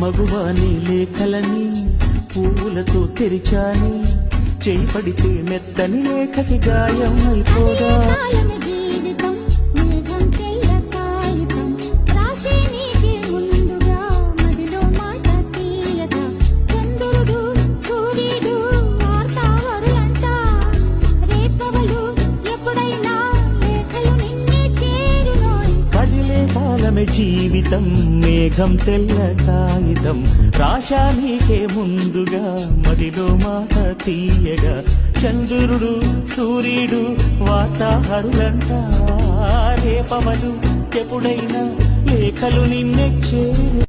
మగువాని లేఖలని పువ్వులతో తెరిచాని చేయి పడితే మెత్తని లేఖకి గాయం అయిపోదా జీవితం మేఘం తెల్ల కాగితం రాశా నీకే ముందుగా మదిలో మాట తీయగా చంద్రుడు సూర్యుడు వార్తాహరులంట రేపవలు ఎప్పుడైనా లేఖలు నిన్నే చేరు